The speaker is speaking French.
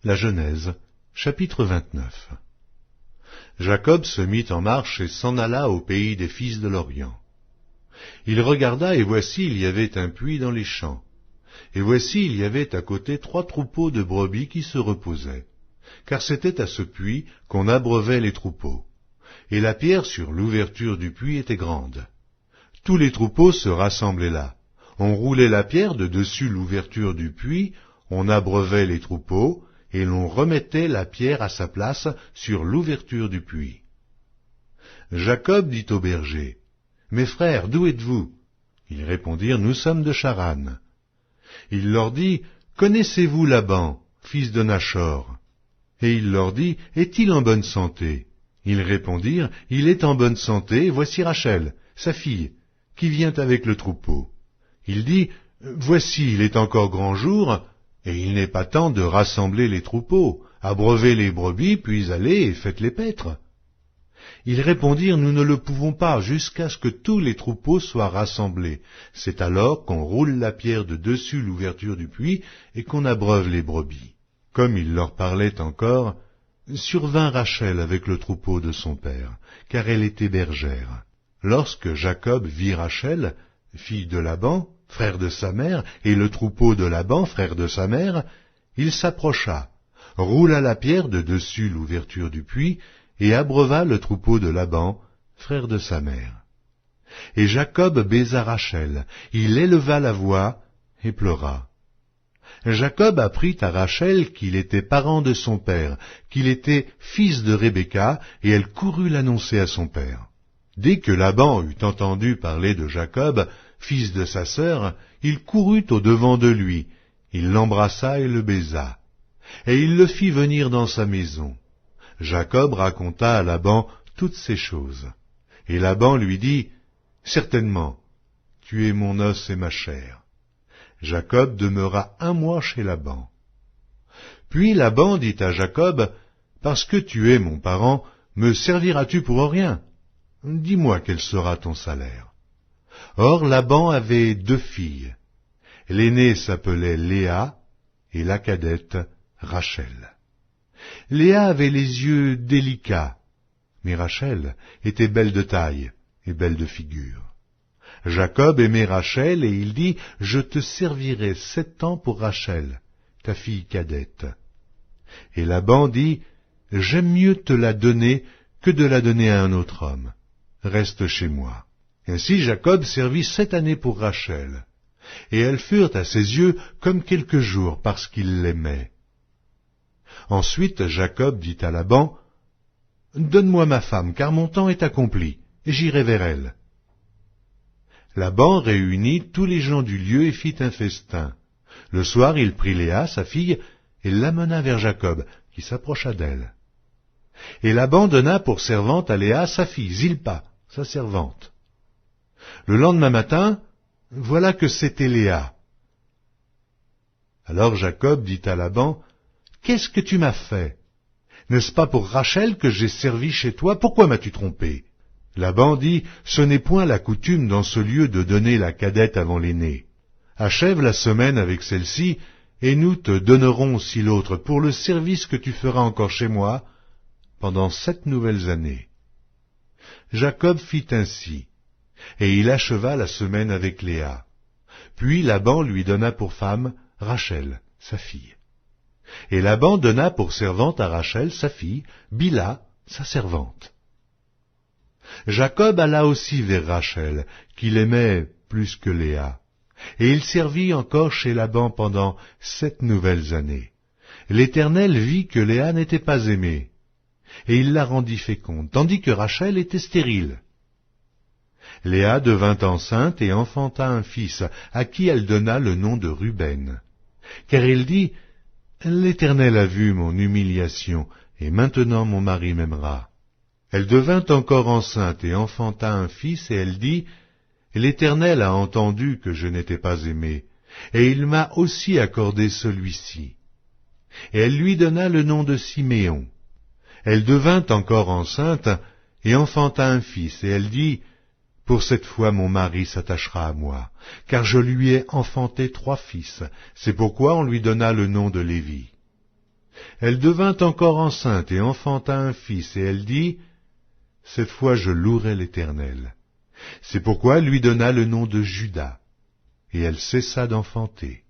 La Genèse, chapitre 29. Jacob se mit en marche et s'en alla au pays des fils de l'Orient. Il regarda, et voici, il y avait un puits dans les champs. Et voici, il y avait à côté 3 troupeaux de brebis qui se reposaient. Car c'était à ce puits qu'on abreuvait les troupeaux. Et la pierre sur l'ouverture du puits était grande. Tous les troupeaux se rassemblaient là. On roulait la pierre de dessus l'ouverture du puits, on abreuvait les troupeaux, et l'on remettait la pierre à sa place sur l'ouverture du puits. Jacob dit aux bergers, « Mes frères, d'où êtes-vous » Ils répondirent, « Nous sommes de Charan. » Il leur dit, « Connaissez-vous Laban, fils de Nachor » Et il leur dit, « Est-il en bonne santé » Ils répondirent, « Il est en bonne santé, voici Rachel, sa fille, qui vient avec le troupeau. » Il dit, « Voici, il est encore grand jour, et il n'est pas temps de rassembler les troupeaux, abreuvez les brebis, puis allez et faites-les paître. » Ils répondirent, « Nous ne le pouvons pas, jusqu'à ce que tous les troupeaux soient rassemblés. C'est alors qu'on roule la pierre de dessus l'ouverture du puits et qu'on abreuve les brebis. » Comme il leur parlait encore, survint Rachel avec le troupeau de son père, car elle était bergère. Lorsque Jacob vit Rachel, fille de Laban, frère de sa mère, et le troupeau de Laban, frère de sa mère, il s'approcha, roula la pierre de dessus l'ouverture du puits, et abreuva le troupeau de Laban, frère de sa mère. Et Jacob baisa Rachel, il éleva la voix et pleura. Jacob apprit à Rachel qu'il était parent de son père, qu'il était fils de Rebecca, et elle courut l'annoncer à son père. Dès que Laban eut entendu parler de Jacob, fils de sa sœur, il courut au-devant de lui, il l'embrassa et le baisa, et il le fit venir dans sa maison. Jacob raconta à Laban toutes ces choses. Et Laban lui dit, « Certainement, tu es mon os et ma chair. » Jacob demeura 1 mois chez Laban. Puis Laban dit à Jacob, « Parce que tu es mon parent, me serviras-tu pour rien? Dis-moi quel sera ton salaire. » Or Laban avait 2 filles. L'aînée s'appelait Léa, et la cadette Rachel. Léa avait les yeux délicats, mais Rachel était belle de taille et belle de figure. Jacob aimait Rachel, et il dit, « Je te servirai 7 ans pour Rachel, ta fille cadette. » Et Laban dit, « J'aime mieux te la donner que de la donner à un autre homme. Reste chez moi. » Ainsi Jacob servit 7 années pour Rachel, et elles furent à ses yeux comme quelques jours parce qu'il l'aimait. Ensuite Jacob dit à Laban, « Donne-moi ma femme, car mon temps est accompli, et j'irai vers elle. » Laban réunit tous les gens du lieu et fit un festin. Le soir il prit Léa, sa fille, et l'amena vers Jacob, qui s'approcha d'elle. Et Laban donna pour servante à Léa sa fille, Zilpa, sa servante. Le lendemain matin, voilà que c'était Léa. Alors Jacob dit à Laban, « Qu'est-ce que tu m'as fait? N'est-ce pas pour Rachel que j'ai servi chez toi? Pourquoi m'as-tu trompé ?» Laban dit, « Ce n'est point la coutume dans ce lieu de donner la cadette avant l'aînée. Achève la semaine avec celle-ci, et nous te donnerons aussi l'autre pour le service que tu feras encore chez moi pendant 7 nouvelles années. » Jacob fit ainsi, et il acheva la semaine avec Léa. Puis Laban lui donna pour femme Rachel, sa fille. Et Laban donna pour servante à Rachel, sa fille, Bila, sa servante. Jacob alla aussi vers Rachel, qu'il aimait plus que Léa, et il servit encore chez Laban pendant 7 nouvelles années. L'Éternel vit que Léa n'était pas aimée, et il la rendit féconde, tandis que Rachel était stérile. Léa devint enceinte et enfanta un fils, à qui elle donna le nom de Ruben, car il dit, « L'Éternel a vu mon humiliation, et maintenant mon mari m'aimera. » Elle devint encore enceinte et enfanta un fils, et elle dit, « L'Éternel a entendu que je n'étais pas aimée, et il m'a aussi accordé celui-ci. » Et elle lui donna le nom de Siméon. Elle devint encore enceinte et enfanta un fils, et elle dit, « Pour cette fois mon mari s'attachera à moi, car je lui ai enfanté 3 fils. C'est pourquoi on lui donna le nom de Lévi. » Elle devint encore enceinte et enfanta un fils, et elle dit, « Cette fois je louerai l'Éternel. » C'est pourquoi elle lui donna le nom de Juda, et elle cessa d'enfanter.